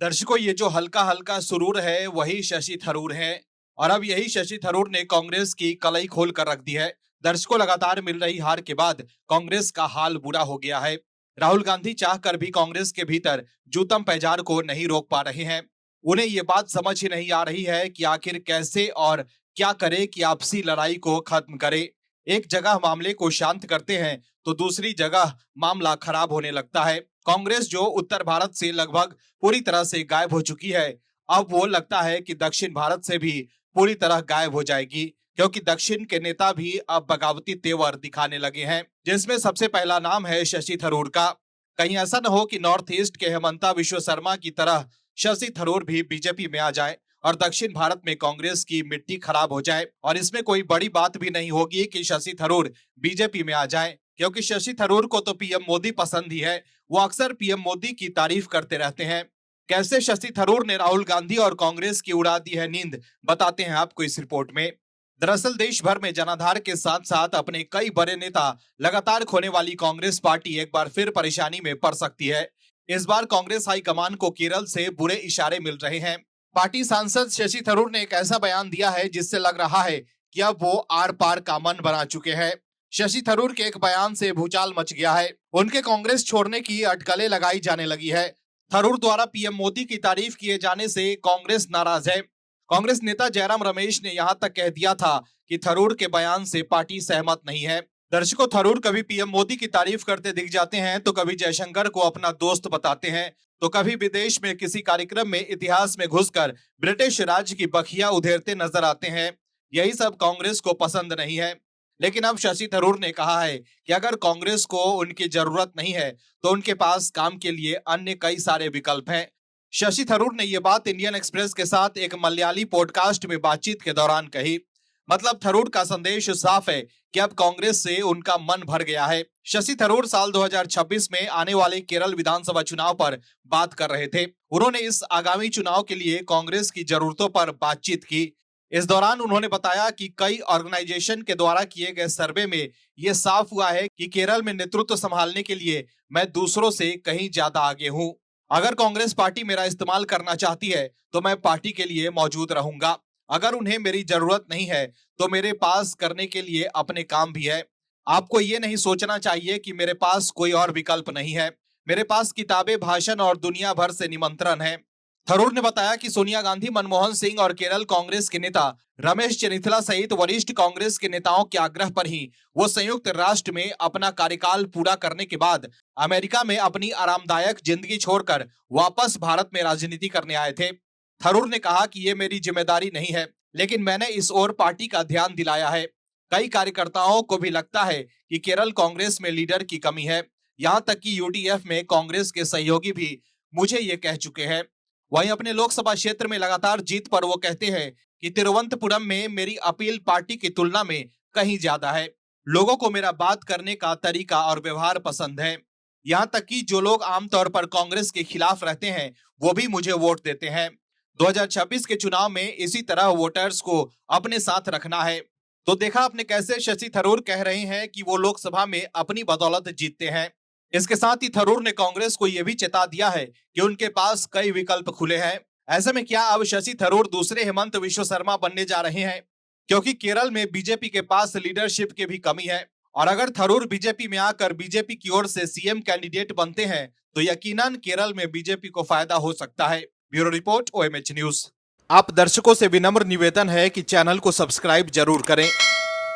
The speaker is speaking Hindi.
दर्शकों, ये जो हल्का हल्का सुरूर है वही शशि थरूर है। और अब यही शशि थरूर ने कांग्रेस की कलई खोल कर रख दी है। दर्शकों, लगातार मिल रही हार के बाद कांग्रेस का हाल बुरा हो गया है। राहुल गांधी चाहकर भी कांग्रेस के भीतर जूतम पैजार को नहीं रोक पा रहे हैं। उन्हें ये बात समझ ही नहीं आ रही है कि आखिर कैसे और क्या करे कि आपसी लड़ाई को खत्म करे। एक जगह मामले को शांत करते हैं तो दूसरी जगह मामला खराब होने लगता है। कांग्रेस जो उत्तर भारत से लगभग पूरी तरह से गायब हो चुकी है, अब वो लगता है कि दक्षिण भारत से भी पूरी तरह गायब हो जाएगी, क्योंकि दक्षिण के नेता भी अब बगावती तेवर दिखाने लगे हैं, जिसमें सबसे पहला नाम है शशि थरूर का। कहीं ऐसा न हो कि नॉर्थ ईस्ट के हेमंता विश्व शर्मा की तरह शशि थरूर भी बीजेपी में आ जाए और दक्षिण भारत में कांग्रेस की मिट्टी खराब हो जाए। और इसमें कोई बड़ी बात भी नहीं होगी कि शशि थरूर बीजेपी में आ जाए, क्योंकि शशि थरूर को तो पीएम मोदी पसंद ही है। वो अक्सर पीएम मोदी की तारीफ करते रहते हैं। कैसे शशि थरूर ने राहुल गांधी और कांग्रेस की उड़ा दी है नींद, बताते हैं आपको इस रिपोर्ट में। दरअसल देश भर में जनाधार के साथ साथ अपने कई बड़े नेता लगातार खोने वाली कांग्रेस पार्टी एक बार फिर परेशानी में पड़ सकती है। इस बार कांग्रेस हाईकमान को केरल से बुरे इशारे मिल रहे हैं। पार्टी सांसद शशि थरूर ने एक ऐसा बयान दिया है जिससे लग रहा है कि अब वो आर पार का मन बना चुके हैं। शशि थरूर के एक बयान से भूचाल मच गया है। उनके कांग्रेस छोड़ने की अटकलें लगाई जाने लगी है। थरूर द्वारा पीएम मोदी की तारीफ किए जाने से कांग्रेस नाराज है। कांग्रेस नेता जयराम रमेश ने यहां तक कह दिया था कि थरूर के बयान से पार्टी सहमत नहीं है। दर्शकों, थरूर कभी पीएम मोदी की तारीफ करते दिख जाते हैं तो कभी जयशंकर को अपना दोस्त बताते हैं, तो कभी विदेश में किसी कार्यक्रम में इतिहास में घुसकर ब्रिटिश राज की बखिया उधेरते नजर आते हैं। यही सब कांग्रेस को पसंद नहीं है। लेकिन अब शशि थरूर ने कहा है कि अगर कांग्रेस को उनकी जरूरत नहीं है तो उनके पास काम के लिए अन्य कई सारे विकल्प हैं। शशि थरूर ने यह बात इंडियन एक्सप्रेस के साथ एक मलयाली पॉडकास्ट में बातचीत के दौरान कही। मतलब थरूर का संदेश साफ है कि अब कांग्रेस से उनका मन भर गया है। शशि थरूर साल 2026 में आने वाले केरल विधानसभा चुनाव पर बात कर रहे थे। उन्होंने इस आगामी चुनाव के लिए कांग्रेस की जरूरतों पर बातचीत की। इस दौरान उन्होंने बताया कि कई ऑर्गेनाइजेशन के द्वारा किए गए सर्वे में यह साफ हुआ है कि केरल में नेतृत्व संभालने के लिए मैं दूसरों से कहीं ज्यादा आगे हूं। अगर कांग्रेस पार्टी मेरा इस्तेमाल करना चाहती है तो मैं पार्टी के लिए मौजूद रहूंगा। अगर उन्हें मेरी जरूरत नहीं है तो मेरे पास करने के लिए अपने काम भी है। आपको ये नहीं सोचना चाहिए कि मेरे पास कोई और विकल्प नहीं है। मेरे पास किताबें, भाषण और दुनिया भर से निमंत्रण है। थरूर ने बताया कि सोनिया गांधी, मनमोहन सिंह और केरल कांग्रेस के नेता रमेश चेन्निथला सहित वरिष्ठ कांग्रेस के नेताओं के आग्रह पर ही वो संयुक्त राष्ट्र में अपना कार्यकाल पूरा करने के बाद अमेरिका में अपनी आरामदायक जिंदगी छोड़कर वापस भारत में राजनीति करने आए थे। थरूर ने कहा कि ये मेरी जिम्मेदारी नहीं है, लेकिन मैंने इस ओर पार्टी का ध्यान दिलाया है। कई कार्यकर्ताओं को भी लगता है कि केरल कांग्रेस में लीडर की कमी है। यहाँ तक कि यूडीएफ में कांग्रेस के सहयोगी भी मुझे ये कह चुके हैं। वहीं अपने लोकसभा क्षेत्र में लगातार जीत पर वो कहते हैं कि तिरुवनंतपुरम में मेरी अपील पार्टी की तुलना में कहीं ज्यादा है। लोगों को मेरा बात करने का तरीका और व्यवहार पसंद है। यहाँ तक कि जो लोग आमतौर पर कांग्रेस के खिलाफ रहते हैं वो भी मुझे वोट देते हैं। 2026 के चुनाव में इसी तरह वोटर्स को अपने साथ रखना है। तो देखा आपने कैसे शशि थरूर कह रहे हैं कि वो लोकसभा में अपनी बदौलत जीतते हैं। इसके साथ ही थरूर ने कांग्रेस को यह भी चेता दिया है कि उनके पास कई विकल्प खुले हैं। ऐसे में क्या अब शशि थरूर दूसरे हेमंत विश्व शर्मा बनने जा रहे हैं? क्योंकि केरल में बीजेपी के पास लीडरशिप की भी कमी है। और अगर थरूर बीजेपी में आकर बीजेपी की ओर से सीएम कैंडिडेट बनते हैं तो यकीनन केरल में बीजेपी को फायदा हो सकता है। Bureau report, OMH news. आप दर्शकों से विनम्र निवेदन है कि चैनल को सब्सक्राइब जरूर करें